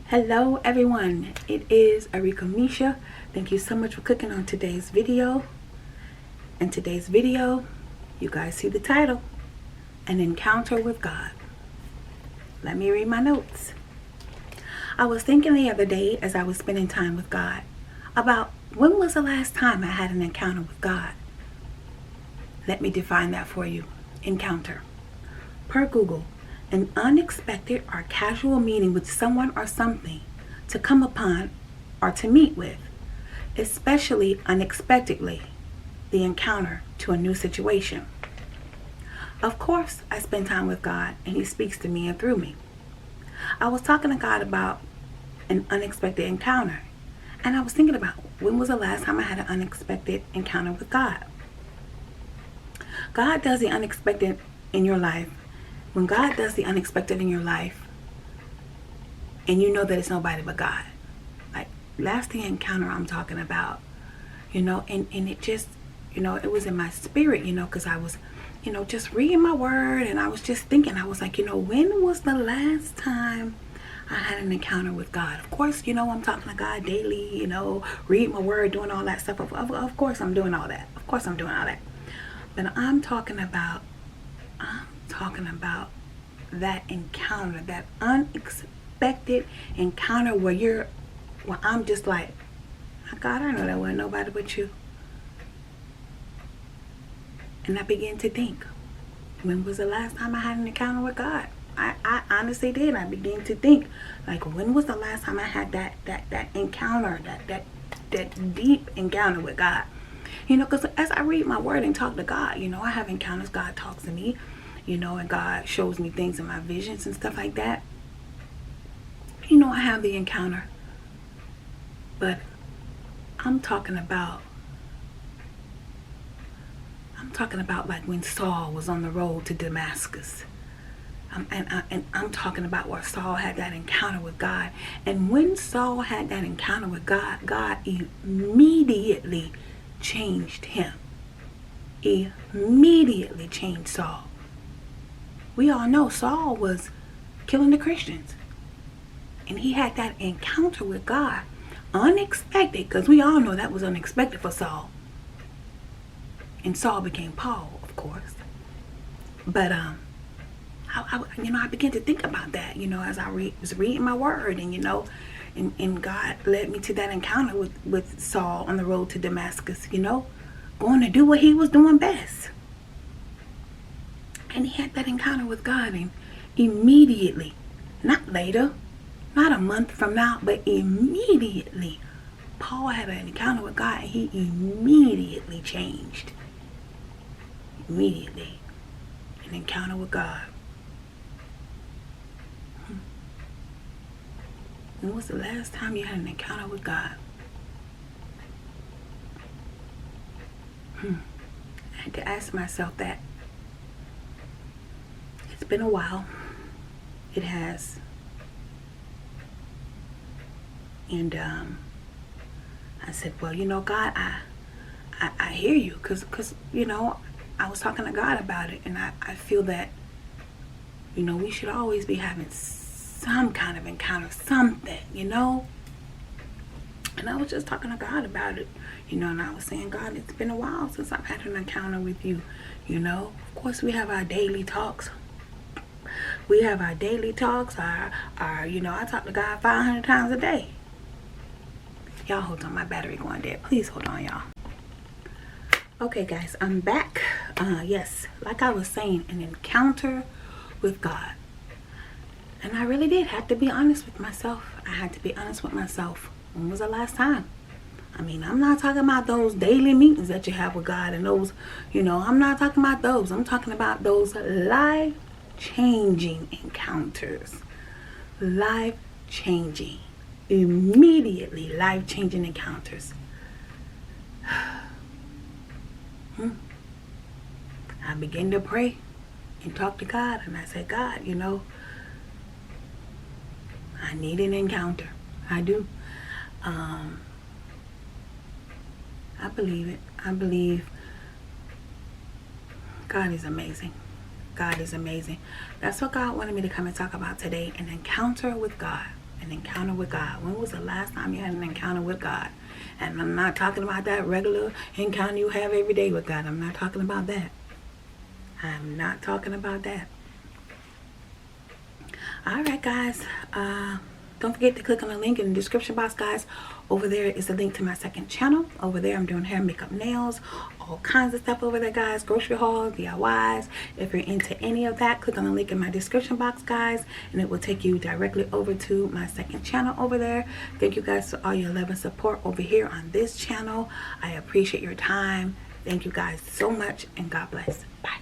Hello everyone, it is Arika Misha. Thank you so much for clicking on today's video. In today's video, you guys see the title, An Encounter with God. Let me read my notes. I was thinking the other day as I was spending time with God about when was the last time I had an encounter with God. Let me define that for you. Encounter. Per Google, an unexpected or casual meeting with someone or something to come upon or to meet with, especially unexpectedly, the encounter to a new situation. Of course, I spend time with God and He speaks to me and through me. I was talking to God about an unexpected encounter, and I was thinking about when was the last time I had an unexpected encounter with God. God does the unexpected in your life. When God does the unexpected in your life, and you know that it's nobody but God, like that's the encounter I'm talking about, and it just, it was in my spirit, because I was, just reading my word, and I was just thinking, I was like, when was the last time I had an encounter with God? Of course, I'm talking to God daily, reading my word, doing all that stuff. Of course I'm doing all that. Of course I'm doing all that. But I'm talking about that encounter, that unexpected encounter where I'm just like, God, I know that wasn't nobody but you. And I began to think, when was the last time I had an encounter with God? I honestly did. I began to think, like, when was the last time I had that encounter, that deep encounter with God? Because as I read my word and talk to God, I have encounters. God talks to me, and God shows me things in my visions and stuff like that. I have the encounter. But I'm talking about like when Saul was on the road to Damascus. And I'm talking about where Saul had that encounter with God. And when Saul had that encounter with God, God immediately changed him. Immediately changed Saul. We all know Saul was killing the Christians. And he had that encounter with God. Unexpected, because we all know that was unexpected for Saul. And Saul became Paul, of course. But I began to think about that, as I was reading my word, and God led me to that encounter with Saul on the road to Damascus, going to do what he was doing best. And he had that encounter with God, and immediately, not later, not a month from now, but immediately, Paul had an encounter with God, and he immediately changed. Immediately. An encounter with God. When was the last time you had an encounter with God? I had to ask myself that. It's been a while. It has. And I said, well, God, I hear you. Because I was talking to God about it. And I feel that, we should always be having some kind of encounter, something, And I was just talking to God about it, and I was saying, God, it's been a while since I've had an encounter with you, Of course, we have our daily talks. Our I talk to God 500 times a day. Y'all hold on, my battery going dead. Please hold on, y'all. Okay, guys, I'm back. Yes, like I was saying, an encounter with God. And I really did have to be honest with myself. I had to be honest with myself. When was the last time? I'm not talking about those daily meetings that you have with God and those, I'm not talking about those. I'm talking about those life-changing encounters. Life-changing. Immediately life-changing encounters. I began to pray and talk to God, and I said, God, I need an encounter. I do. I believe it. I believe God is amazing. God is amazing. That's what God wanted me to come and talk about today, an encounter with God. An encounter with God. When was the last time you had an encounter with God? And I'm not talking about that regular encounter you have every day with God. I'm not talking about that. I'm not talking about that. Alright, guys. Don't forget to click on the link in the description box, guys. Over there is a link to my second channel. Over there, I'm doing hair, makeup, nails, all kinds of stuff over there, guys. Grocery haul, DIYs. If you're into any of that, click on the link in my description box, guys, and it will take you directly over to my second channel over there. Thank you guys for all your love and support over here on this channel. I appreciate your time. Thank you guys so much, and God bless. Bye.